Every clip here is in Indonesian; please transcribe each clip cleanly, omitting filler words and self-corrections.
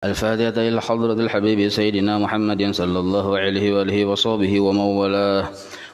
الفاتحة إلى حضرة الحبيب سيدنا محمد صلى الله عليه وآله وصحبه ومن والاه،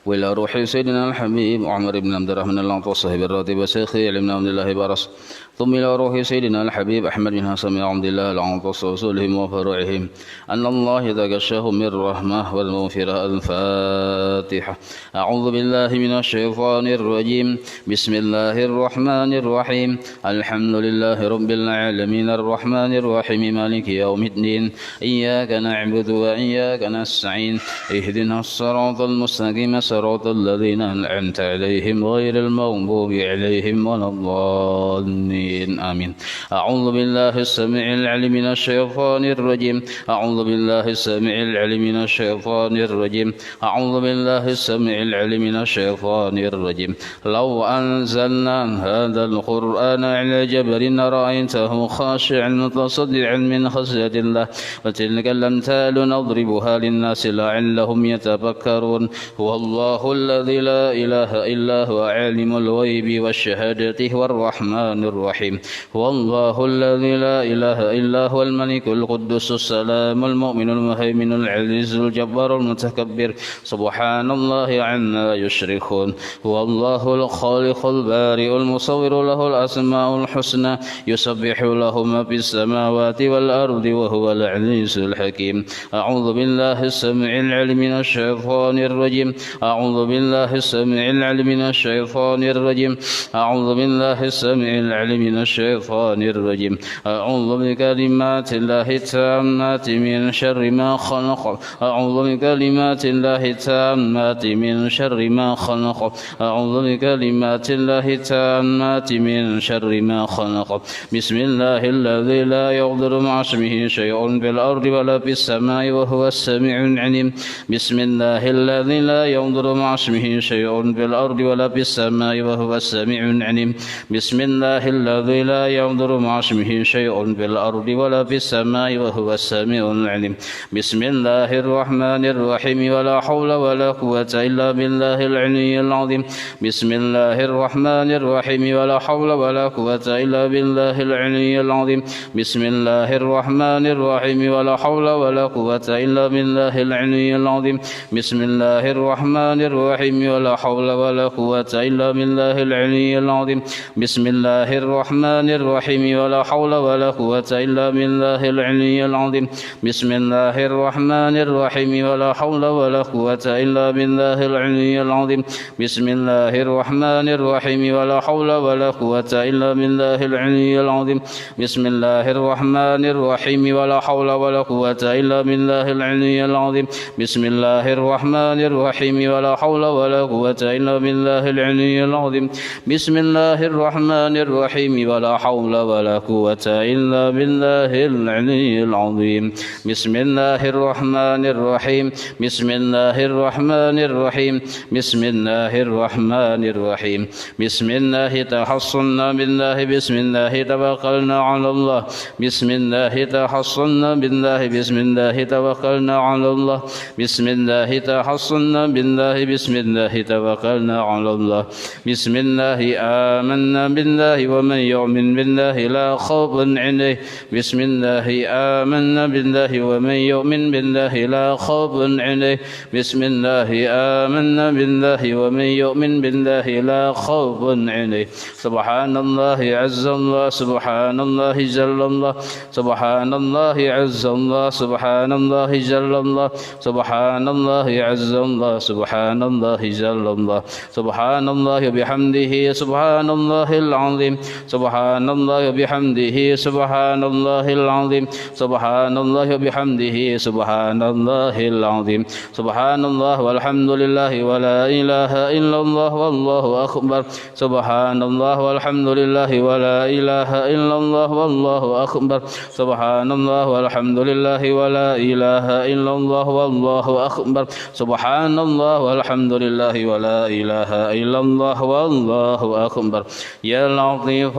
وإلى روح سيدنا الحبيب عمر بن عبد الرحمن الأنطي الصاحب الراتب وشيخي علي بن عبد الله برس، ثم إلى روح سيدنا الحبيب أحمد بن حسن عبد الله الأنطي وصولهم وفروعهم، أن الله يتغشاهم من رحمة والمغفرة. الفاتحة. أعوذ بالله من الشيطان الرجيم. بسم الله الرحمن الرحيم. الحمد لله رب العالمين الرحمن الرحيم مالك يوم الدين، إياك نعبد وإياك نستعين، اهدنا الصراط المستقيم صراط الذين أنعمت عليهم غير المغضوب عليهم ولا الضالين، آمين. أعوذ بالله السميع العليم من الشيطان الرجيم. أعوذ بالله السميع العليم من الشيطان الرجيم. أعوذ بالله السميع العليم من الشيطان الرجيم. لو أنزلنا هذا القرآن على جبل رأيته خاشعا متصدعا من خشية الله، وتلك الأمثال نضربها للناس لعلهم يتفكرون. هو الله الذي لا إله إلا هو عالم الغيب والشهادة هو الرحمن الرحيم. هو الله الذي لا إله إلا هو الملك القدوس السلام المؤمن المهيمن العزيز الجبار المتكبر، سبحان الله عما يشركون. هو الله الخالق البارئ المصور، له الأسماء الحسنى، يسبح له ما في السماوات والأرض وهو العزيز الحكيم. أعوذ بالله السميع العليم من الشيطان الرجيم. أعوذ بالله السميع العليم من الشيطان الرجيم. أعوذ بالله السميع العليم من الشيطان الرجيم. أعوذ بكلمات الله التامات من شر ما خلق. أعوذ بكلمات الله التامات من شر ما خلق. أعوذ بكلمات الله التامات من شر ما خلق. بسم الله الذي لا يضر مع اسمه شيء في الأرض ولا في السماء وهو السميع العليم. بسم الله الذي لا يضر مع اسمه شيء في الأرض ولا في السماء وهو السميع العليم. بسم الله الذي لا يضر مع اسمه شيء في الأرض ولا في السماء وهو السميع العليم. بسم الله الرحمن الرحيم. ولا حول ولا قوة إلا بالله العلي العظيم. بسم الله الرحمن الرحيم. ولا حول ولا قوة إلا بالله العلي العظيم. بسم الله الرحمن الرحيم. ولا حول ولا قوة إلا بالله العلي العظيم. بسم الله الرحمن الرحيم. ولا حول ولا قوة إلا بالله العلي العظيم. بسم الله الرحمن الرحيم. ولا حول ولا قوة إلا بالله العلي العظيم. بسم الله الرحمن الرحيم. ولا حول ولا قوة إلا بالله العلي العظيم. بسم الله الرحمن الرحيم. ولا حول ولا قوة إلا بالله العلي العظيم. بسم الله الرحمن الرحيم. ولا حول ولا قوة إلا بالله العلي العظيم. بسم الله الرحمن الرحيم. ولا حول ولا قوة إلا بالله العلي العظيم. بسم الله الرحمن الرحيم. ولا حول ولا قوة إلا بالله العلي العظيم. بسم الله الرحمن الرحيم. بسم الله الرحمن الرحيم. بسم الله الرحمن الرحيم. بسم الله تحصنا بالله. بسم الله توكلنا على الله. بسم الله تحصنا بالله. بسم الله توكلنا على الله. بسم الله تحصنا بالله. بسم الله توكلنا على الله. بسم الله آمنا بالله. ومن يؤمن بالله لا خوف عليه. بسم الله آمنا بالله. ومن يؤمن بالله لا خوف عليه. بسم الله آمنا بالله. ومن يؤمن بالله لا خوف عليه. سبحان الله عز الله. سبحان الله جل الله. سبحان الله عز الله. سبحان الله جل الله. سبحان الله عز الله. سبحان الله جل الله. سبحان الله بحمده. سبحان الله العظيم. سبحان الله بحمده. سبحان الله العظيم. سبحان الله بحمده. سبحان الله العظيم. سبحان الله والحمد لله ولا إله إلا الله والله أكبر. سبحان الله والحمد لله ولا إله إلا الله والله أكبر. سبحان الله والحمد لله ولا إله إلا الله والله أكبر. سبحان الله والحمد لله ولا إله إلا الله والله أكبر. يا لطيف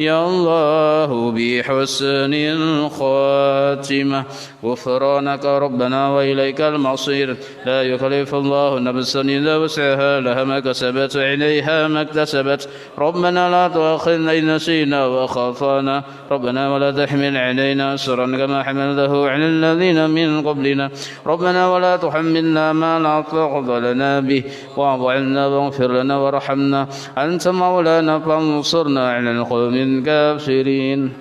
يا الله بحسن الخاتمة غفرانك ربنا وإليك المصير لا يكلف الله نفسا إلا وسعها لها ما كسبت وعليها ما اكتسبت ربنا لا تؤاخذنا إن نسينا وأخطأنا ربنا ولا تحمل علينا إصرا كما حملته على الذين من قبلنا ربنا ولا تحملنا ما لا طاقة لنا به واعف عنا واغفر لنا وارحمنا أنت مولانا فانصرنا على القوم الكافرين.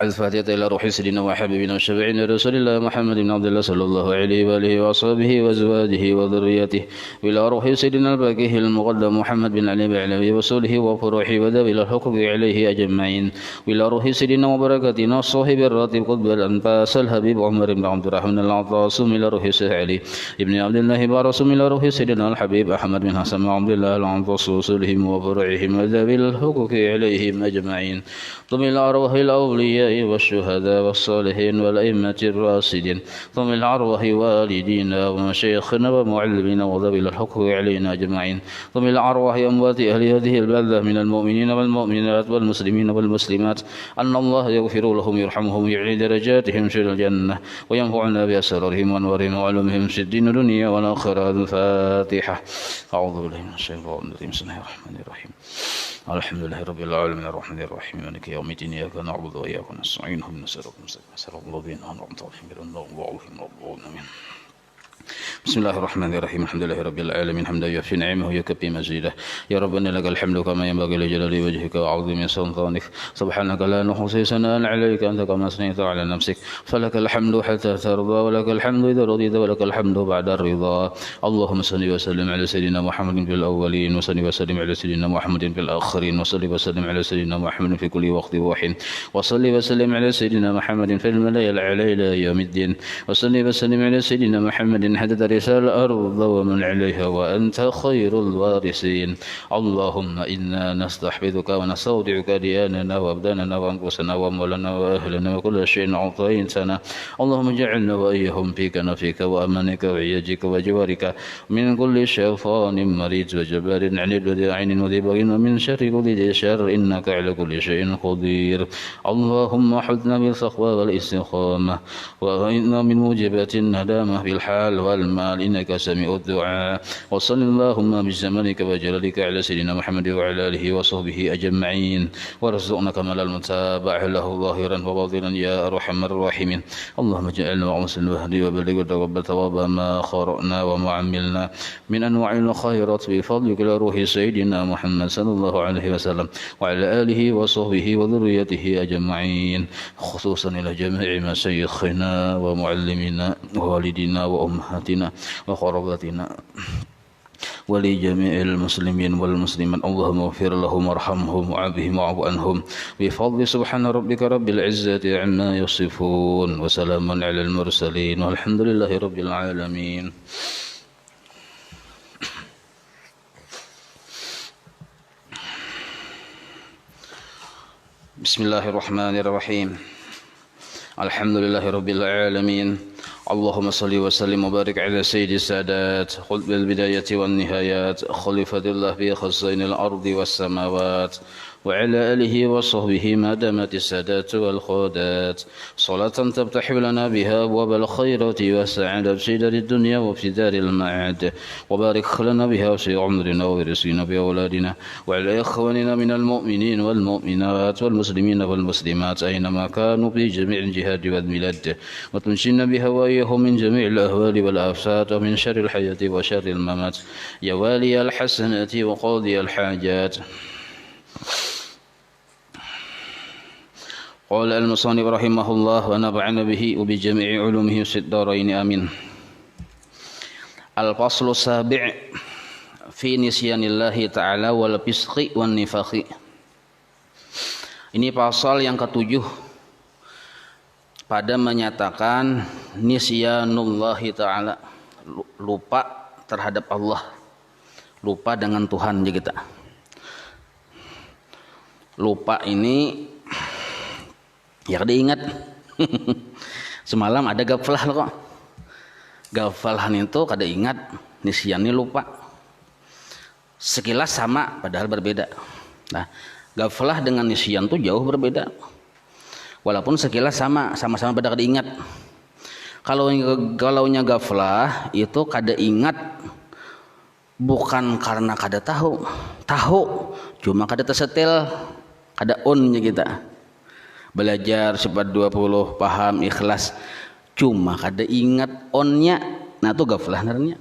الفاتحة إلى روح سيدنا وحبيبنا وشفيعنا رسول الله محمد بن عبد الله صلى الله عليه وآله وصحبه وأزواجه وذريته وإلى روح سيدنا الباقي المقدم محمد بن علي بعلوي وصوله وفروحه وذوي الحقوق عليه أجمعين وإلى روح سيدنا وبركاتنا الصاحب الراتب قطب الأنفاس الحبيب عمر بن عبد الرحمن العطاسم إلى روح سيدنا علي ابن عبد الله بارسم إلى روح سيدنا الحبيب أحمد بن حسن عبد الله العطاس وصولهم وفروعهم وذوي الحقوق عليهم أجمعين ثم إلى أرواح الأولياء والشهداء والصالحين والأئمة الراشدين ثم إلى أرواح والدينا ومشايخنا ومعلمينا وذوي الحقوق علينا أجمعين ثم إلى أرواح أموات أهل هذه البلدة من المؤمنين والمؤمنات والمسلمين والمسلمات أن الله يغفر لهم يرحمهم ويعلي درجاتهم في الجنة وينفعنا بأسرارهم وأنوارهم وعلومهم في الدين والدنيا والآخرة. الفاتحة. أعوذ بالله من الشيطان الرجيم. بسم الله الرحمن الرحيم. الحمد لله رب العالمين الرحمن الرحيم مالك يوم الدين إياك نعبد وإياك نستعين اهدنا الصراط المستقيم صراط الذين أنعمت عليهم غير المغضوب عليهم ولا الضالين. بسم الله الرحمن الرحيم. الحمد لله رب العالمين حمدا يوفي نعمه ويكفي مزيده. يا ربنا لك الحمد كما ينبغي لجلال وجهك وعظيم سلطانك. سبحانك لا نحصي ثناء عليك أنت كما أثنيت على نفسك فلك الحمد حتى ترضى ولك الحمد إذا رضيت ولك الحمد بعد الرضا. اللهم صل وسلم على سيدنا محمد في الأولين وصل وسلم على سيدنا محمد في الآخرين وصل وسلم على سيدنا محمد في كل وقت وحين وصل وسلم على سيدنا محمد في الملأ الأعلى إلى يوم الدين وصل وسلم على سيدنا محمد حدد رسال الأرض ومن عليها وأنت خير الوارثين. اللهم إنا نستحفظك ونستودعك دياننا وأبداننا وأنفسنا وأموالنا وأهلنا وكل شيء أعطيتنا. اللهم اجعلنا وإياهم فيك نفيك وأمانك وعياجك وجوارك من كل شيطان مريض وجبار عنيد وذي عين وذي بغي ومن شر كل ذي شر إنك على كل شيء قدير. اللهم حثنا بالتقوى والاستقامة وإنا من موجبات الندامة في الحال والمال إنك سميع الدعاء. وصل اللهم بزمانك وجلالك على سيدنا محمد وعلى آله وصحبه أجمعين وارزقنا كمال المتابعة له ظاهرا وباطنا يا أرحم الراحمين. اللهم اجعلنا وعمسنا وهدي وبلغ وتقبل ثواب ما قرأنا وما عملنا من أنواع الخيرات بفضلك إلى روح سيدنا محمد صلى الله عليه وسلم وعلى آله وصحبه وذريته أجمعين خصوصا إلى جميع مشايخنا ومعلمينا ووالدينا وأمهاتنا وقراباتنا ولجميع المسلمين والمسلمات. اللهم اغفر لهم وارحمهم وعافهم واعف عنهم بفضل سبحان ربك رب العزة عما يصفون وسلام على المرسلين والحمد لله رب العالمين. بسم الله الرحمن الرحيم. الحمد لله رب العالمين. اللهم صل وسلم وبارك على سيد السادات خلف البداية والنهايات خليفة الله في خزائن الأرض والسماوات وعلى آله وصحبه ما دامت السادات والخودات صلاة تفتح لنا بها أبواب الخيرات والسعادة في دار الدنيا وفي دار المعاد وبارك لنا بها في عمرنا ورزقنا بأولادنا وعلى إخواننا من المؤمنين والمؤمنات والمسلمين والمسلمات أينما كانوا في جميع الجهات والبلاد وتنجينا بها وإياهم من جميع الأهوال والآفات ومن شر الحياة وشر الممات يا والي الحسنات وقاضي الحاجات. قال المصنف رحمه الله ونفعنا به وبجميع علومه في الدارين آمين. الفصل السابع في نسيان الله تعالى والفسق والنفاق. Ini pasal yang ketujuh pada menyatakan nisyanullahi ta'ala, lupa terhadap Allah, lupa dengan Tuhan kita. Lupa ini ya kada ingat. Semalam ada gaflah kok. Gaflahan itu kada ingat, nisyan ini lupa. Sekilas sama padahal berbeda. Nah, Gaflah dengan nisyan tuh jauh berbeda. Walaupun sekilas sama-sama pada kada ingat. Kalaunya gaflah itu kada ingat bukan karena kada tahu, cuma kada tersetel, kada onnya kita. Belajar sifat 20, paham, ikhlas, cuma kada ingat onnya, nah itu gaflah narnya.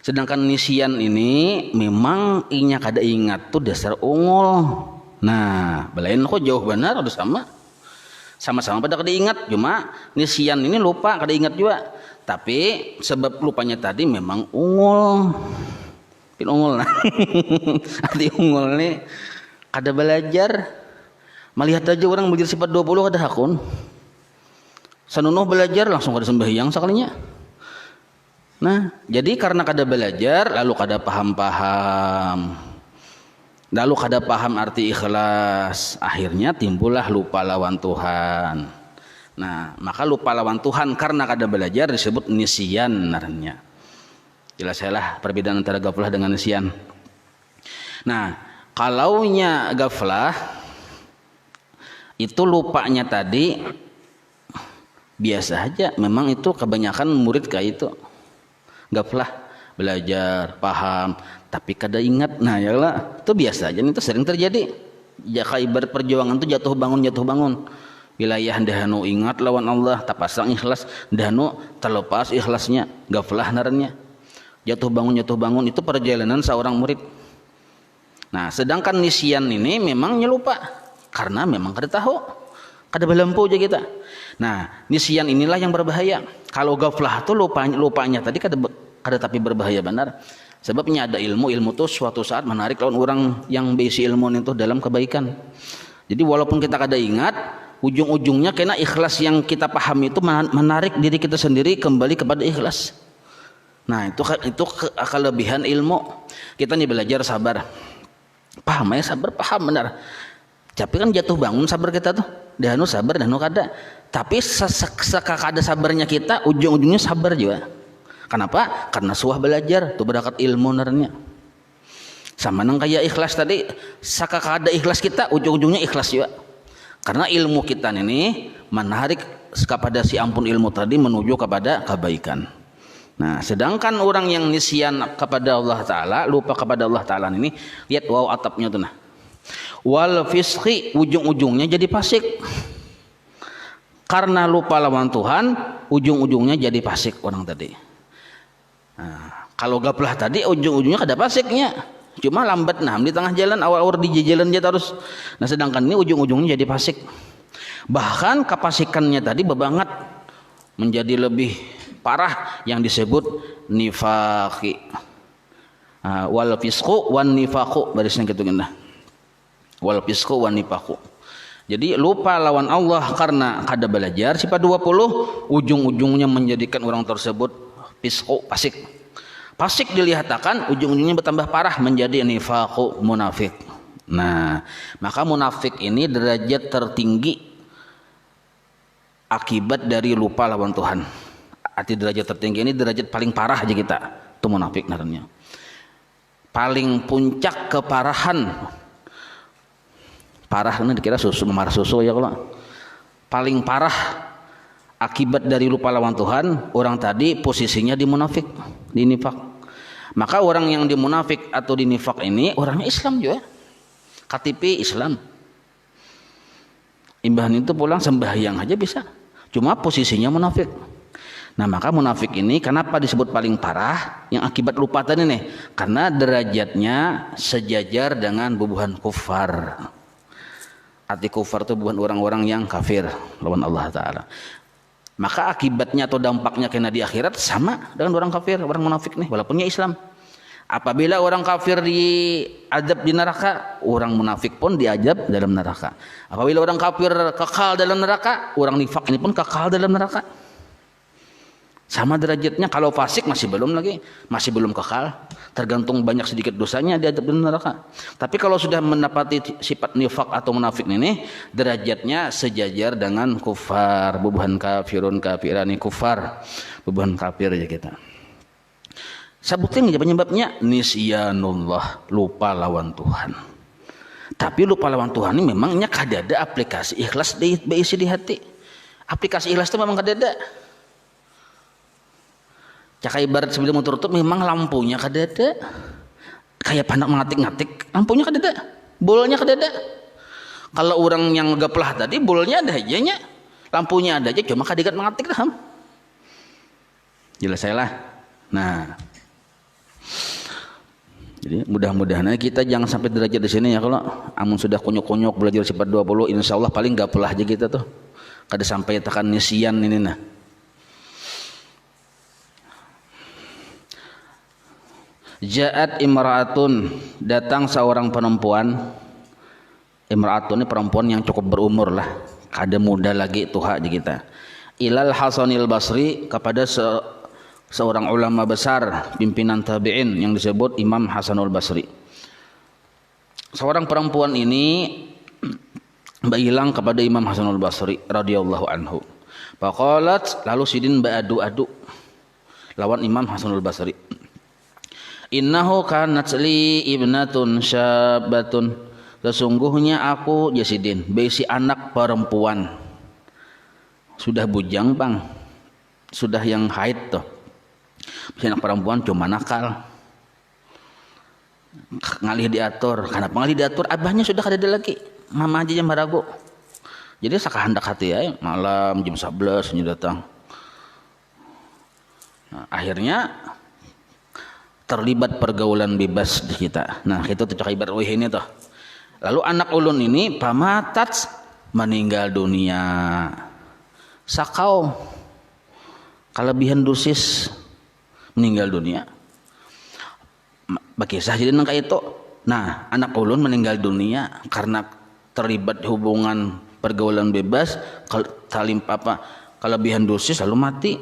Sedangkan nisyan ini memang inya kada ingat tuh dasar ungul. Nah, belain kok jauh benar udah sama-sama pada kada ingat, cuma nisyan ini lupa kada ingat juga. Tapi sebab lupanya tadi memang ungul. Pin ungul nah. Arti ungul nih kada belajar. Melihat aja orang belajar sifat 20 kada hakun. Sanunuh belajar langsung kada sembahyang sekalinya. Nah, jadi karena kada belajar lalu kada paham-paham. Lalu kada paham arti ikhlas, akhirnya timbullah lupa lawan Tuhan. Nah, maka lupa lawan Tuhan karena kada belajar disebut nisyan narnya. Jelas lah perbedaan antara gaflah dengan nisyan. Nah, kalaunya gaflah itu lupanya tadi biasa aja, memang itu kebanyakan murid kayak itu. Gaflah, belajar, paham, tapi kada ingat. Nah ya lah, itu biasa aja, itu sering terjadi. Jaka ibarat perjuangan itu jatuh bangun. Wilayah dahanu ingat lawan Allah, tak pasang ikhlas, dahanu terlepas ikhlasnya, gaflah narnya. Jatuh bangun itu perjalanan seorang murid. Nah, sedangkan nisyan ini memang nyelupa karena memang kada tahu, kada belempu aja kita. Nah, nisyan inilah yang berbahaya. Kalau gaflah itu lupanya tadi kada tapi berbahaya benar. Sebabnya ada ilmu itu suatu saat menarik lawan orang yang berisi ilmu itu dalam kebaikan. Jadi walaupun kita kada ingat, ujung-ujungnya kena ikhlas yang kita pahami itu menarik diri kita sendiri kembali kepada ikhlas. Nah, itu kelebihan ilmu. Kita nih belajar sabar. Paham ya sabar, paham benar. Tapi kan jatuh bangun sabar kita tuh. Dahanu sabar, dahanu kada. Tapi sekada sabarnya kita, ujung-ujungnya sabar juga. Kenapa? Karena suah belajar, tuh berangkat ilmu narnya. Sama nang kayak ikhlas tadi, sakakada ikhlas kita, ujung-ujungnya ikhlas juga. Karena ilmu kita ini menarik kepada si ampun ilmu tadi menuju kepada kebaikan. Nah, sedangkan orang yang nisyan kepada Allah Ta'ala, lupa kepada Allah Ta'ala ini, lihat wow atapnya tuh nah. Wal fisqi, ujung-ujungnya jadi fasik. Karena lupa lawan Tuhan, ujung-ujungnya jadi fasik orang tadi. Nah, kalau gaplah tadi ujung-ujungnya kada fasiknya, cuma lambat nah di tengah jalan awal-awal di jalan aja terus. Nah, sedangkan ini ujung-ujungnya jadi fasik. Bahkan kapasikannya tadi bebanget menjadi lebih parah yang disebut nifaqi. Wal fisqu wan nifaqu barisnya gitu kan. Wal fisqu wan nifaqu. Jadi lupa lawan Allah karena kada belajar sifat 20, ujung-ujungnya menjadikan orang tersebut fisqu, fasik dilihatakan ujung-ujungnya bertambah parah menjadi nifaqu, munafik. Nah, maka munafik ini derajat tertinggi akibat dari lupa lawan Tuhan. Arti derajat tertinggi ini derajat paling parah aja kita, itu munafik naranya. Paling puncak keparahan. Parah ini dikira susu, memarah susu ya kalau. Paling parah akibat dari lupa lawan Tuhan, orang tadi posisinya di munafik, di nifak. Maka orang yang di munafik atau di nifak ini orangnya Islam juga, KTP Islam. Imbahan itu pulang sembahyang aja bisa, cuma posisinya munafik. Nah, maka munafik ini kenapa disebut paling parah? Yang akibat lupa tadi nih, karena derajatnya sejajar dengan bubuhan kufar. Arti kufar itu bukan orang-orang yang kafir lawan Allah Ta'ala. Maka akibatnya atau dampaknya kena di akhirat sama dengan orang kafir, orang munafik nih, walaupunnya Islam. Apabila orang kafir diazab di neraka, orang munafik pun diazab dalam neraka. Apabila orang kafir kekal dalam neraka, orang nifak ini pun kekal dalam neraka. Sama derajatnya. Kalau fasik masih belum lagi, masih belum kekal, tergantung banyak sedikit dosanya diazab dalam neraka. Tapi kalau sudah mendapati sifat nifak atau munafik ini, derajatnya sejajar dengan kufar, bubuhan kafirun kafirani kufar, bubuhan kafir aja kita. Sebutin aja penyebabnya, nisyanullah, lupa lawan Tuhan. Tapi lupa lawan Tuhan ini memangnya kadada aplikasi ikhlas diisi di hati. Aplikasi ikhlas itu memang kadada. Caka ibarat sebelum tutup memang lampunya kadada. Kayak panak ngatik-ngatik, lampunya kadada. Bolnya kadada. Kalau orang yang gaplah tadi bolnya ada aja nya. Lampunya ada aja cuma kadigat mengatik dah. Jelas saya lah. Nah. Jadi mudah-mudahan kita jangan sampai derajat di sini ya. Kalau amun sudah kunyuk-kunyuk belajar sifat 20 insyaallah paling gapelah aja kita tuh. Kada sampai tekan nisian ini nah. Ja'at imra'atun, datang seorang perempuan. Imra'atun ini perempuan yang cukup berumur lah, kada muda lagi tuha di kita. Ilal Hasanil Basri, kepada seorang ulama besar pimpinan tabi'in yang disebut Imam Hasanul Basri. Seorang perempuan ini bilang kepada Imam Hasanul Basri radhiyallahu anhu. Faqalat, lalu sidin ba'adu-adu lawan Imam Hasanul Basri. Innahu kanat li ibnatun syabatun, sesungguhnya aku Jasidin besi anak perempuan sudah bujang bang, sudah yang haid tuh. Besi anak perempuan cuma nakal, ngalih diatur. Kenapa ngalih diatur? Abahnya sudah kada ada lagi, mama aja yang maragu. Jadi sakahandak hati ya, malam jam 11 ini datang. Nah, akhirnya terlibat pergaulan bebas di kita. Nah, itu tuh ibarat wih ini tuh. Lalu anak ulun ini pamatat meninggal dunia. Sakau kelebihan dosis meninggal dunia. Bakisah jadi nangka itu. Nah, anak ulun meninggal dunia karena terlibat hubungan pergaulan bebas, talim apa kelebihan dosis lalu mati.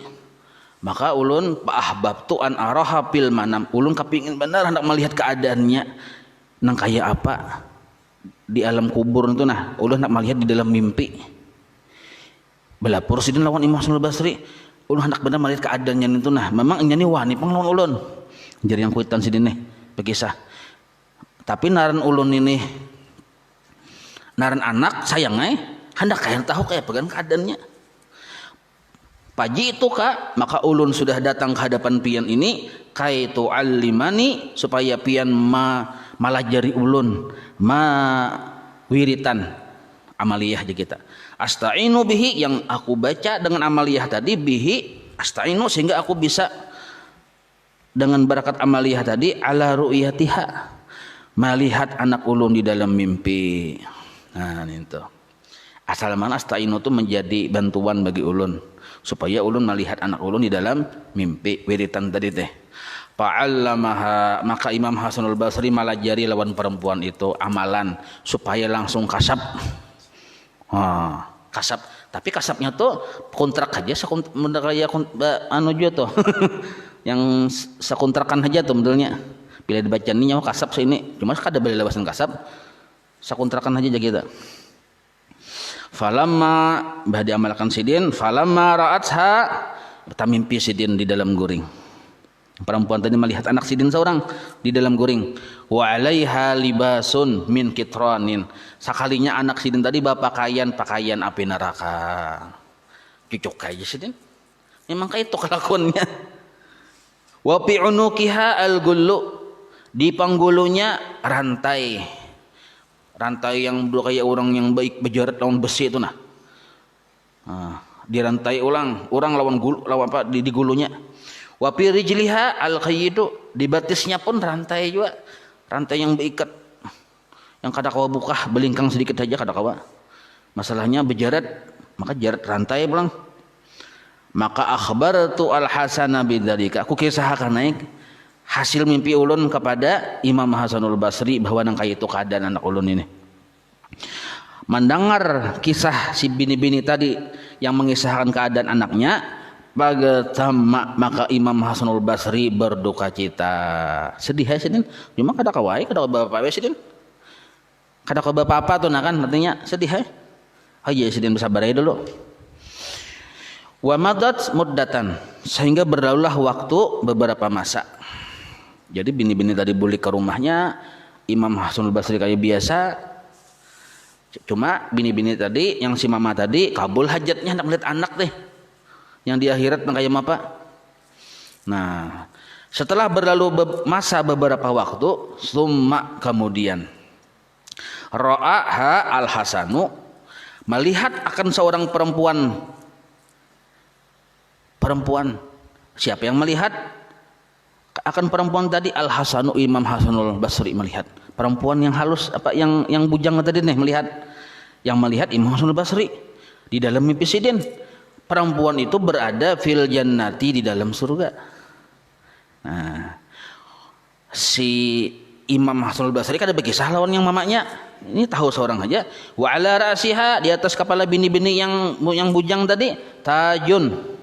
Maka ulun ahbab tu an araha fil manam, ulun kepingin benar hendak melihat keadaannya nang kaya apa di alam kubur itu. Nah, ulun hendak melihat di dalam mimpi. Belapur sidin lawan Imam Hasanul Basri, ulun hendak benar melihat keadaannya itu. Nah, memang ini wani panglawan ulun. Jadi yang kuitan sidin nih berkisah. Tapi naran ulun ini naran anak sayangnya hendak kaya tahu kayak pegang keadaannya. Pagi itu kak, maka ulun sudah datang ke hadapan pian ini kaitu alimani supaya pian malajari ulun wiritan amaliyah di kita. Asta'inu bihi, yang aku baca dengan amaliyah tadi, bihi asta'inu, sehingga aku bisa dengan barakat amaliyah tadi ala ru'yatiha, melihat anak ulun di dalam mimpi. Nah itu asal mana asta'inu itu menjadi bantuan bagi ulun supaya ulun melihat anak ulun di dalam mimpi wiritan tadi teh. Fa'allamaha, maka Imam Hasanul Basri malajari lawan perempuan itu amalan supaya langsung kasab. Kasab, tapi kasabnya tuh kontrak aja, anu juga tuh. Yang sekontrakan aja tuh modelnya. Bila dibaca ini nyawa kasab sini, cuma kada boleh lewasan kasab. Sekontrakan aja gitu. Falamma bah diamalkan sidin, falamma ra'atha, bertamimpi sidin di dalam guring. Perempuan tadi melihat anak sidin seorang di dalam guring. Wa 'alaiha libasun min kitranin. Sakalinya anak sidin tadi pakaian api neraka. Cucuk aja sidin. Memang kayak itu kelakuannya. Wa fi 'unuqiha al-gullu. Di panggulunya rantai. Rantai yang kayak orang yang baik bejarat lawan besi itu nah. Dirantai orang lawan apa di gulunya. Wa fi rijliha al-qayyidu, di batisnya pun rantai juga. Rantai yang beikat. Yang kada kawa buka, belingkang sedikit saja kada kawa. Masalahnya bejarat, maka jarat rantai pulang. Maka akhbartu al-Hasana bidzalika. Aku kisahkan naik hasil mimpi ulun kepada Imam Hasanul Basri bahwa nang kaya itu keadaan anak ulun ini. Mendengar kisah si bini-bini tadi yang mengisahkan keadaan anaknya, maka Imam Hasanul Basri berduka cita. Sedih ya sidin, cuma kada kawai, kada bapak sidin. Kada bapak apa tuh nah kan artinya sedih ya. Aja sidin bersabar aja dulu. Wa madat muddatan, sehingga berlalulah waktu beberapa masa. Jadi bini-bini tadi balik ke rumahnya, Imam Hasanul Basri kayak biasa Cuma bini-bini tadi yang si mama tadi kabul hajatnya hendak melihat anak deh yang di akhirat kayak apa. Nah, setelah berlalu masa beberapa waktu, summa kemudian ra'aha al-Hasanu melihat akan seorang perempuan. Siapa yang melihat akan perempuan tadi? Al-Hasanu, Imam Hasanul Basri melihat perempuan yang halus, apa yang bujang tadi nih melihat. Yang melihat Imam Hasanul Basri di dalam mimpi sidin. Perempuan itu berada fil jannati, di dalam surga. Nah, si Imam Hasanul Basri kan ada berkisah lawan yang mamanya. Ini tahu seorang aja. Wa ala ra'siha, di atas kepala bini-bini yang bujang tadi, tajun.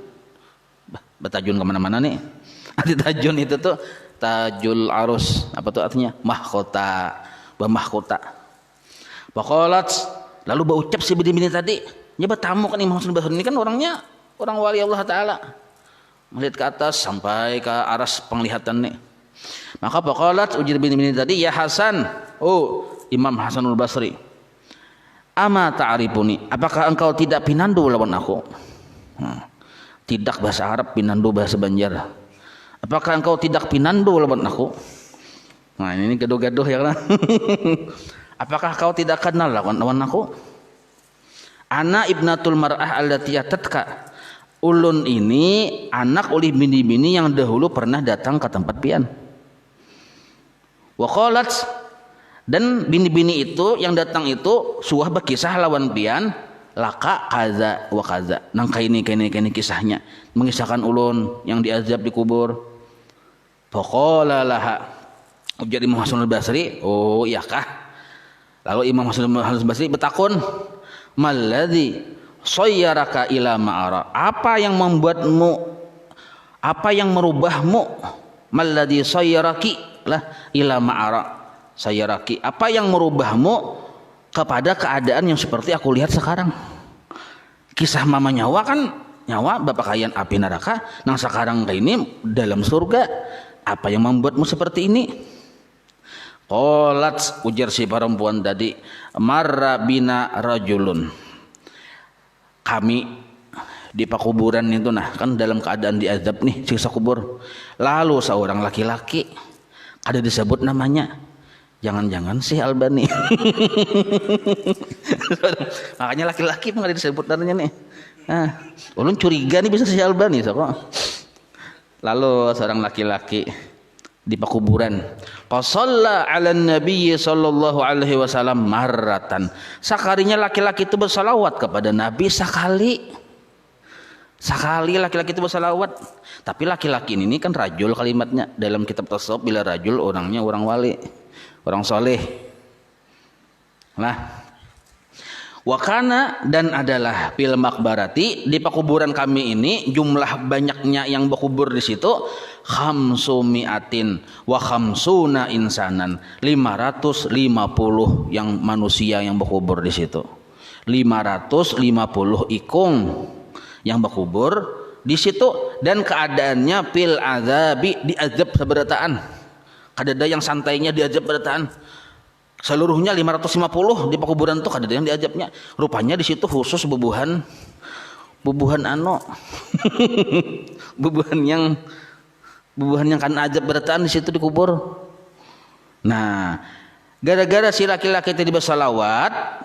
Bertajun kemana-mana nih. Arti tajun itu tuh tajul arus, apa tuh artinya? Mahkota, bermahkota. Faqalat, lalu berucap si bini-bini tadi, dia bertamu kan Imam Hasanul Basri ini kan orangnya orang wali Allah Ta'ala. Melihat ke atas sampai ke aras penglihatan nih. Maka faqalat, ujar bini-bini tadi, ya Hasan, oh Imam Hasanul Basri, ama ta'rifuni, apakah engkau tidak pinandu lawan aku? Tidak bahasa Arab, pinandu bahasa Banjar. Apakah engkau tidak pinandu lawan aku? Nah ini gaduh-gaduh ya kan. Apakah kau tidak kenal lawan aku? Ana ibnatul mar'ah allati atatka. Ulun ini anak oleh bini-bini yang dahulu pernah datang ke tempat pian. Wa qalat, dan bini-bini itu yang datang itu suah berkisah lawan pian, laka kaza wa kaza. Nangka ini kisahnya mengisahkan ulun yang diazab di kubur. Faqala laha, ujar Imam Hasanul Basri, oh iyakah? Lalu Imam Hasanul Basri bertakun, malladzi sayyaraka ila ma'ara, apa yang membuatmu, apa yang merubahmu, malladzi sayyaraki lah ila ma'ara, sayyaraki, apa yang merubahmu kepada keadaan yang seperti aku lihat sekarang. Kisah mama nyawa kan nyawa bapak kalian api neraka, nang sekarang kayak ini dalam surga. Apa yang membuatmu seperti ini? Qalat, ujar si perempuan tadi, marra bina rajulun, kami di pakuburan itu nah kan dalam keadaan diazab nih siksa kubur. Lalu seorang laki-laki, ada disebut namanya, jangan-jangan si Albani. Makanya laki-laki pun ada disebut namanya nih. Nah, ulun curiga nih bisa si Albani so kok. Lalu seorang laki-laki di pakuburan, qashalla 'alan nabiy sallallahu alaihi wasallam marratan. Sakalinya laki-laki itu bersalawat kepada Nabi sekali. Sekali laki-laki itu bersalawat. Tapi laki-laki ini kan rajul kalimatnya. Dalam kitab tasawuf bila rajul orangnya orang wali, orang soleh. Nah, wakana, dan adalah fil makbarati, di pakuburan kami ini jumlah banyaknya yang berkubur di situ khamsumiatin wa khamsuna insanan, 550 yang manusia yang berkubur di situ. 550 ikung yang berkubur di situ, dan keadaannya fil azabi, diazab seberataan. Kadada yang santainya diazab berataan. Seluruhnya 550 di pakuburan tuh kadada yang diazabnya. Rupanya di situ khusus bubuhan ano. bubuhan yang kan azab berataan di situ dikubur. Nah, gara-gara si laki-laki tadi bersalawat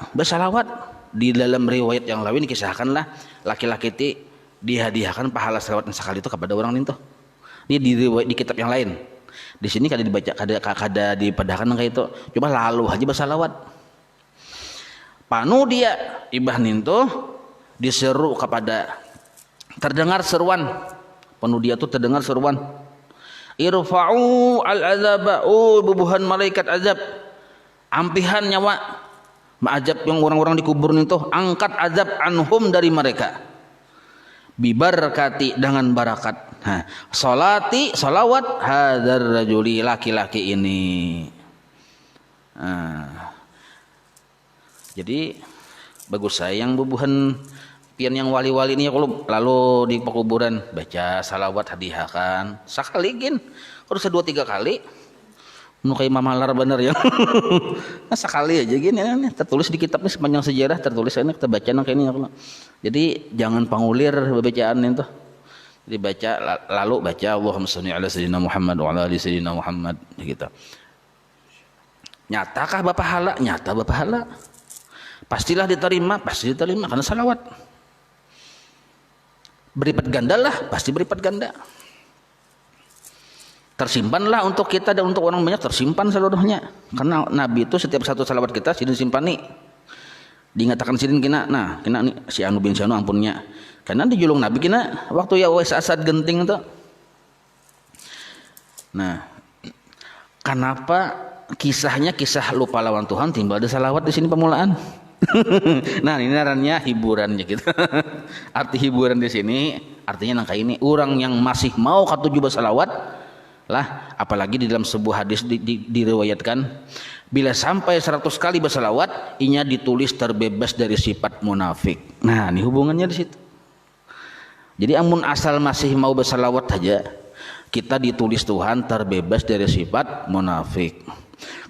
di dalam riwayat yang lain dikisahkanlah laki-laki itu dihadiahkan pahala salawat sekali itu kepada orang itu. Ini di riwayat di kitab yang lain. Di sini kada dibaca, kada dipadahkan kayak itu. Coba lalu haji bersalawat. Panu dia ibah nintu diseru kepada, terdengar seruan. Panu dia tuh terdengar seruan. Irfa'u al-azaba, oh bubuhan malaikat azab. Ampihan nyawa ma'azab yang orang-orang dikubur itu, angkat azab anhum dari mereka. Bibarakati, dengan barakat. Nah, salawat hadzal rajuli, laki-laki ini. Nah, jadi bagus saya yang bubuhan pian yang wali-wali ini kalau lalu di pekuburan baca salawat hadiahkan sekali gin, harus 2-3 kali. Nu kayak mamalar bener ya. Nah, sekali aja gini nih, tertulis di kitab ini sepanjang sejarah tertulis ini kita baca nang ini. Jadi jangan pangulir bacaan itu. Jadi baca lalu baca Allahumma shalli ala sayyidina Muhammad wa ala ali sayyidina Muhammad gitu. Nyatakah Bapak hala? Nyata Bapak hala. Pastilah diterima, pasti diterima karena salawat. Berlipat ganda lah, pasti berlipat ganda. Tersimpanlah untuk kita dan untuk orang banyak, tersimpan seluruhnya. Karena Nabi itu setiap satu salawat kita sidin simpani. Diingatakan sidin kina, nah kina nih si anu bin si anu ampunnya. Karena dijulung Nabi kina waktu ya wes asad genting itu. Nah, kenapa kisahnya kisah lupa lawan Tuhan timbal ada salawat di sini pemulaan? Nah ini narannya hiburannya gitu. Arti hiburan di sini artinya nangka ini orang yang masih mau katuju bersalawat lah, apalagi di dalam sebuah hadis diriwayatkan bila sampai 100 kali bersalawat inya ditulis terbebas dari sifat munafik. Nah ini hubungannya di situ. Jadi amun asal masih mau bersalawat saja kita ditulis Tuhan terbebas dari sifat munafik.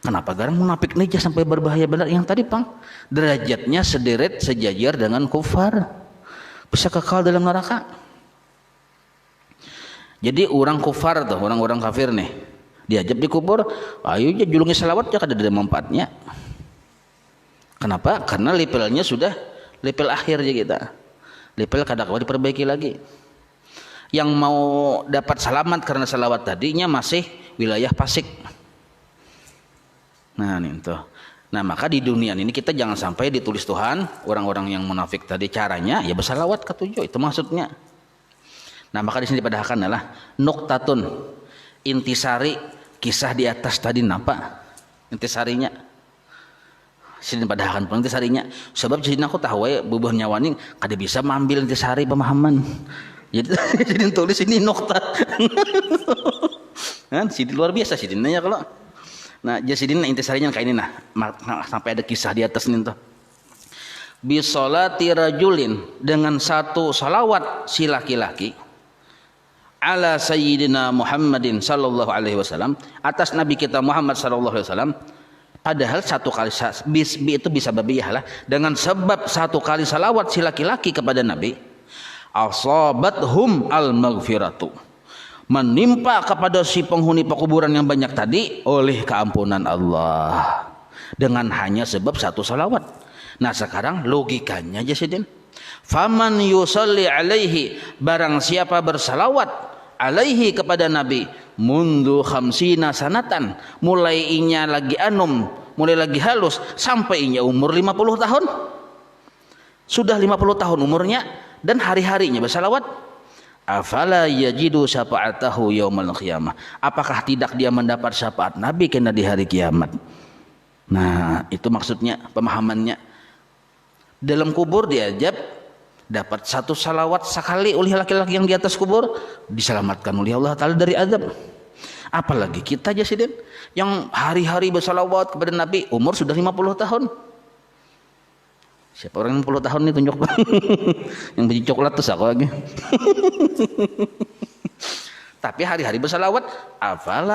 Kenapa garang munafik nih sampai berbahaya benar yang tadi Pang, derajatnya sederet sejajar dengan kufar, bisa kekal dalam neraka. Jadi orang kufar tuh, orang-orang kafir nih diajak dikubur, ayo aja julungi salawat ya kada ada manfaatnya. Kenapa? Karena levelnya sudah level akhir aja kita. Level kada kawa diperbaiki lagi. Yang mau dapat selamat karena salawat tadinya masih wilayah fasik. Nah nih tuh. Nah maka di dunia ini kita jangan sampai ditulis Tuhan orang-orang yang munafik tadi. Caranya ya bersalawat ketujuh, itu maksudnya. Nah maka di sini dipadahkan adalah nuktatun, intisari kisah di atas tadi napa intisarinya. Sini dipadahkan intisarinya. Sebab sini aku tahu ya bubuh nyawani kada bisa mengambil intisari pemahaman. Jadi tulis ini nukta. Kan sini luar biasa sini ya kalau. Nah jadi sini intisarinya kayak ini nah sampai ada kisah di atas ini tuh. Bisolati rajulin dengan satu salawat si laki-laki ala sayyidina Muhammadin sallallahu alaihi wasallam atas nabi kita Muhammad sallallahu alaihi wasallam, padahal satu kali itu bisa babiyah lah dengan sebab satu kali salawat si laki-laki kepada nabi asabathum al maghfiratu, menimpa kepada si penghuni pekuburan yang banyak tadi oleh keampunan Allah dengan hanya sebab satu salawat. Nah sekarang logikanya aja sidin, faman yusalli alaihi, barang siapa bersalawat alaihi kepada Nabi mundu khamsina sanatan, mulai inya lagi anum, mulai lagi halus sampai inya umur 50 tahun, sudah 50 tahun umurnya dan hari-harinya bersalawat, afala yajidu syafa'atahu yaumal qiyamah, apakah tidak dia mendapat syafaat Nabi kena di hari kiamat. Nah itu maksudnya pemahamannya. Dalam kubur diajab dapat satu salawat sekali oleh laki-laki yang di atas kubur diselamatkan oleh Allah Ta'ala dari azab. Apalagi kita jasidin yang hari-hari bersalawat kepada Nabi umur sudah 50 tahun. Siapa orang 50 tahun ini tunjuk yang biji coklat tuh aku lagi. Tapi hari-hari bersalawat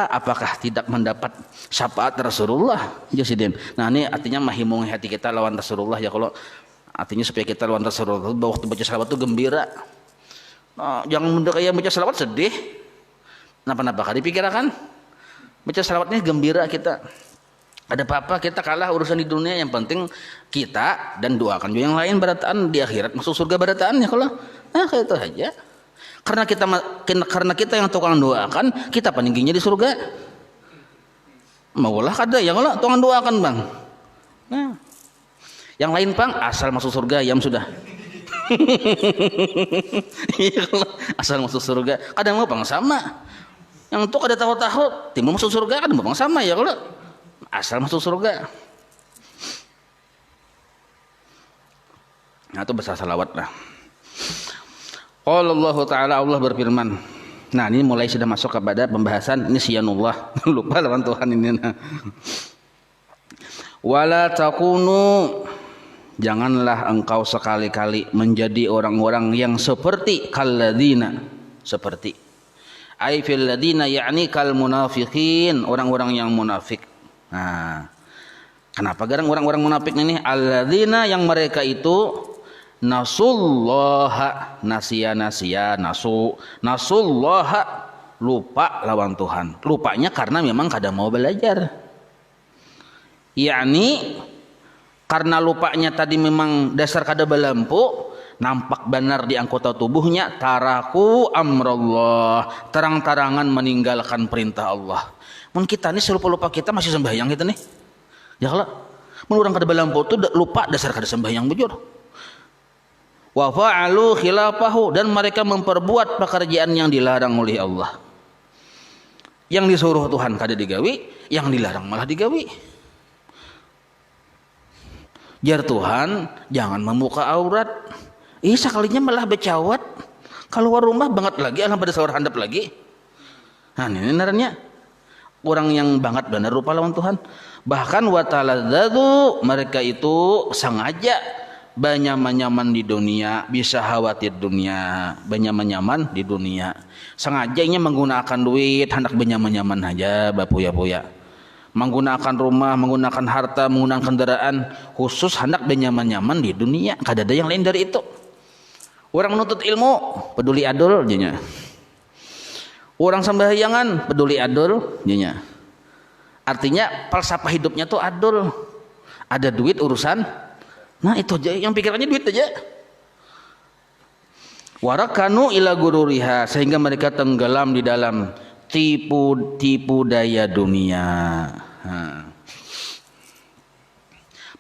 apakah tidak mendapat syafaat Rasulullah jasidin. Nah ini artinya mahimung hati kita lawan Rasulullah ya, kalau artinya supaya kita lawan Rasulullah waktu baca salawat itu gembira. Nah, jangan kayak baca salawat sedih. Kenapa-napa dipikirkan? Baca salawatnya gembira kita. Ada apa-apa kita kalah urusan di dunia, yang penting kita dan doakan juga yang lain barataan di akhirat masuk surga barataan ya kalau. Nah kayak itu aja. Karena kita yang tukang doakan, kita peningginya di surga. Maulah kada ya kalau tukang doakan bang. Nah, yang lain bang asal masuk surga yam sudah. Asal masuk surga kadang mau bang sama. Yang itu kada tahu-tahu timbul masuk surga kadang mau bang sama ya kalau asal masuk surga. Nah itu besar salawat lah. Qala Allah Ta'ala, Allah berfirman. Nah ini mulai sudah masuk kepada pembahasan nisyanullah. Lupa lawan Tuhan ini. Wala takunu, janganlah engkau sekali-kali menjadi orang-orang yang seperti kalladzina, seperti Ai fil ladina ya'ni kal munafiqin, orang-orang yang munafik. Nah, kenapa garang orang-orang munafik ini? Alladzina, yang mereka itu nasullaha, nasullaha, lupa lawan Tuhan. Lupanya karena memang kada mau belajar. Yakni karena lupanya tadi memang dasar kada belampu, nampak benar di anggota tubuhnya, taraku amrullah, terang-terangan meninggalkan perintah Allah. Mun kita nih selupa-lupa kita masih sembahyang kita nih. Ya kalau mun urang kada belampu tuh lupa dasar kada sembahyang bujur. Wa fa'alu khilafahu, dan mereka memperbuat pekerjaan yang dilarang oleh Allah. Yang disuruh Tuhan kada digawi, yang dilarang malah digawi. Jar Tuhan jangan membuka aurat. Sekalinya malah becawat. Keluar rumah banget lagi, alam pada sahur handap lagi. Nah ini naranya orang yang banget benar rupa lawan Tuhan. Bahkan wataladzadu, mereka itu sengaja banyaman-nyaman di dunia, bisa khawatir dunia, banyaman-nyaman di dunia. Sengajanya menggunakan duit, hendak banyaman-nyaman aja, bapuya-puya. Menggunakan rumah, menggunakan harta, menggunakan kendaraan, khusus hendak banyaman-nyaman di dunia. Kada ada yang lain dari itu. Orang menuntut ilmu peduli adul jenya. Orang sembahyangan peduli adul jenya. Artinya falsafah hidupnya tuh adul. Ada duit urusan. Nah itu aja yang pikirannya duit aja. Warakanu ila gururiha, sehingga mereka tenggelam di dalam tipu daya dunia.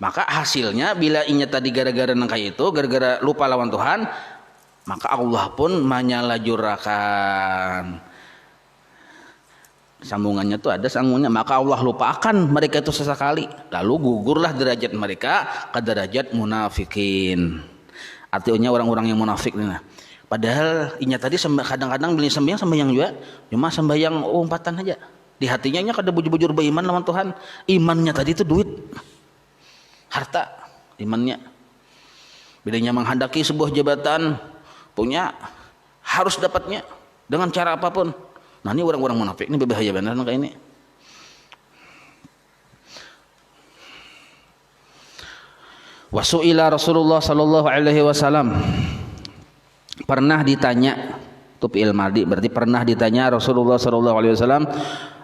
Maka hasilnya bila inya tadi gara-gara nangka itu, gara-gara lupa lawan Tuhan, maka Allah pun menyalahjurakan. Sambungannya tuh ada sambungannya, maka Allah lupakan mereka itu sesekali, lalu gugurlah derajat mereka ke derajat munafikin. Artinya orang-orang yang munafik nih. Padahal inya tadi kadang-kadang beli sembahyang juga, cuma sembahyang umpatan aja. Di hatinya inya kada bujur-bujur beriman lawan Tuhan. Imannya tadi itu duit, harta, imannya. Bedanya menghendaki sebuah jabatan, punya, harus dapatnya dengan cara apapun. Nah ini orang-orang munafik ini berbahaya benar kayak ini. Wasu'ila Rasulullah sallallahu alaihi wasallam, pernah ditanya, itu fi'il madhi berarti pernah ditanya Rasulullah sallallahu alaihi wasallam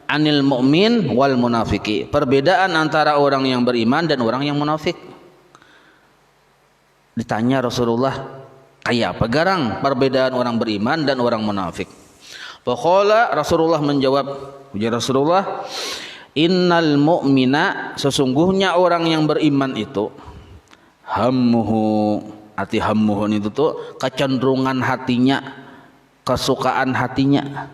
anil mu'min wal munafiki, perbedaan antara orang yang beriman dan orang yang munafik. Ditanya Rasulullah, kayak apa garang perbedaan orang beriman dan orang munafik? Faqala, Rasulullah menjawab, ujar Rasulullah, innal mu'mina, sesungguhnya orang yang beriman itu, hammuhu, arti hammuhu itu tuh kecenderungan hatinya, kesukaan hatinya,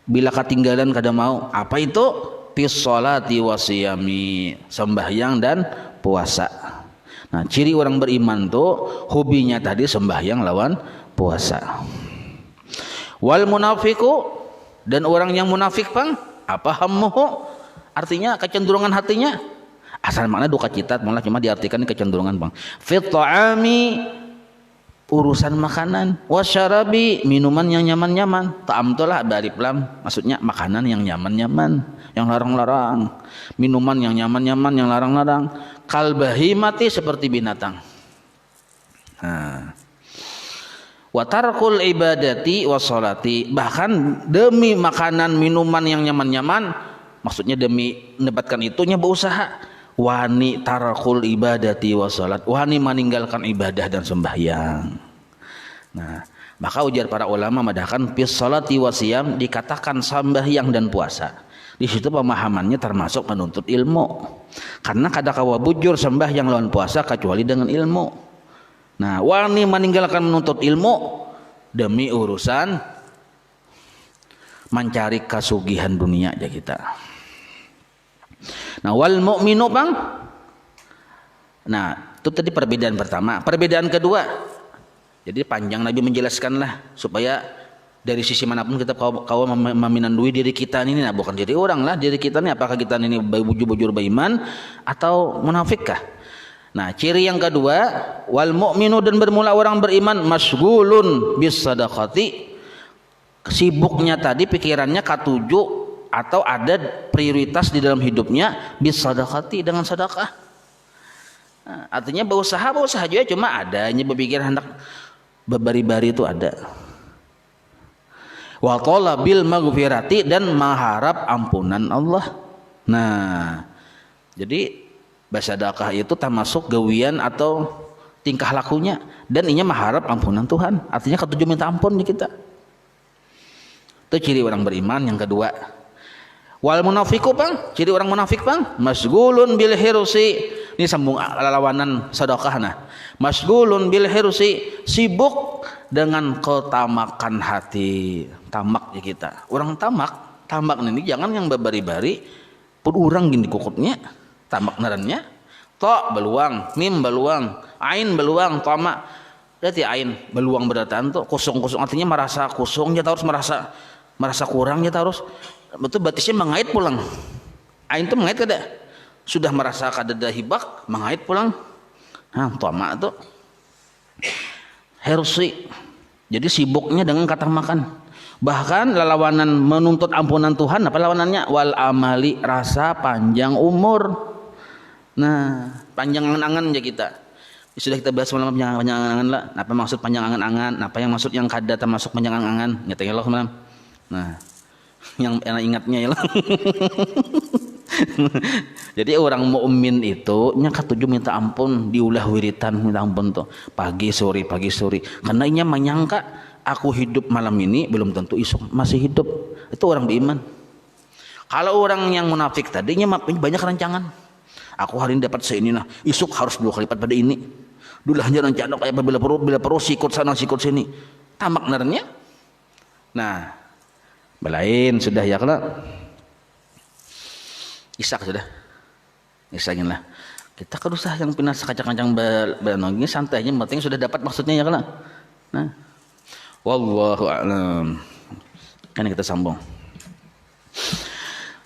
bila ketinggalan kada mau. Apa itu? Fis sholati wasiyami, sembahyang dan puasa. Nah ciri orang beriman tuh hobinya tadi sembahyang lawan puasa. Wal munafiku, dan orang yang munafik pang, apa hammuhu, artinya kecenderungan hatinya, asal makna duka cita malah cuma diartikan kecenderungan bang. Fit ta'ami, urusan makanan, wasyarabi, minuman yang nyaman-nyaman. Ta'am itulah barif lam, maksudnya makanan yang nyaman-nyaman, yang larang-larang. Minuman yang nyaman-nyaman, yang larang-larang. Kalbahimati, seperti binatang. Watarkul ibadati wassolati, bahkan demi makanan minuman yang nyaman-nyaman, maksudnya demi mendapatkan itunya berusaha. Wani tarakul ibadati wassalat, wani meninggalkan ibadah dan sembahyang. Nah maka ujar para ulama madahkan fis sholati wasiyam, dikatakan sembahyang dan puasa. Di situ pemahamannya termasuk menuntut ilmu, karena kada kawa bujur sembahyang lawan puasa kecuali dengan ilmu. Nah wani meninggalkan menuntut ilmu demi urusan mencari kasugihan dunia aja kita. Nah wal mu'minu bang, nah itu tadi perbedaan pertama. Perbedaan kedua, jadi panjang Nabi menjelaskanlah supaya dari sisi manapun kita kawa meminandui diri kita ini, nah bukan diri orang lah, diri kita ini apakah kita ini bujur beriman atau munafikkah. Nah ciri yang kedua, wal mu'minu, dan bermula orang beriman, masghulun bis sadaqati, sibuknya tadi pikirannya katuju atau ada prioritas di dalam hidupnya bisadaqati dengan sedekah. Nah, artinya berusaha juga cuma adanya berpikir hendak berbari-bari itu ada. Wa talabil maghfirati dan mengharap ampunan Allah. Nah, jadi bersedekah itu termasuk gawian atau tingkah lakunya dan inya mengharap ampunan Tuhan. Artinya ketujuh minta ampun di kita. Itu ciri orang beriman. Yang kedua, wal munafiqu Bang, ciri orang munafik Bang, masgulun bil hirsi. Ini sambung lawanan sedekah nah. Masgulun bil hirsi, sibuk dengan ketamakan hati. Tamak ya kita. Orang tamak ini jangan yang babari-bari pun urang gini kukutnya. Tamak narannya ta beluang, mim beluang, ain beluang, tamak. Berarti ain beluang berataan tuh kosong-kosong, artinya merasa kosong, dia harus merasa kurang, dia harus betul batisnya mengait pulang. Ain tuh mengait kada, sudah merasa kada hibak mengait pulang. Nah, tamak tuh hersi. Jadi sibuknya dengan kata makan. Bahkan lalawanan menuntut ampunan Tuhan, apa lawanannya? Wal amali, rasa panjang umur. Nah, panjang angan-angan ya kita. Sudah kita bahas malam panjang angan-angan lah. Apa maksud panjang angan-angan? Apa yang maksud yang kada termasuk panjang angan-angan? Nyatanya Allah malam. Nah, yang enak ingatnya ya lah. Jadi orang mukmin itu nya katujuh minta ampun, diulah wiritan minta ampun tuh pagi sore. Karena inya menyangka aku hidup malam ini belum tentu esok masih hidup. Itu orang beriman. Kalau orang yang munafik tadinya banyak rancangan. Aku hari ini dapat seini nah, esok harus 2 kali lipat pada ini. Dulahnya rencana kayak bila perlu sikut sana sikut sini. Tamak narnya. Nah, belain sudah ya kena. Isak sudah. Isakin lah. Kita kan usah yang pindah sekacang-kacang ini santainya, penting sudah dapat maksudnya ya kena. Nah, wallahu a'lam. Kan kita sambung.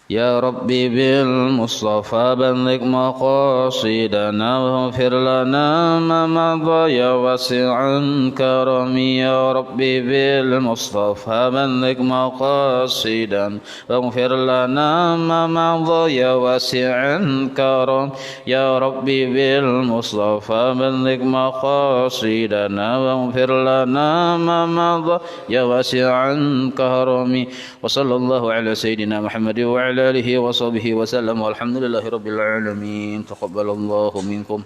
Ya Rabbi bil Mustafa balligh maqasidana waghfir lana ma madha ya wasi'an karami. Ya Rabbi bil Mustafa balligh maqasidana waghfir lana ma madha ya wasi'an karam. Ya Rabbi bil Mustafa balligh maqasidana waghfir lana ma madha ya wasi'an karami. Wa sallallahu ala sayyidina Muhammad wa ala آله وصحبه وسلم والحمد لله رب العالمين تقبل الله منكم.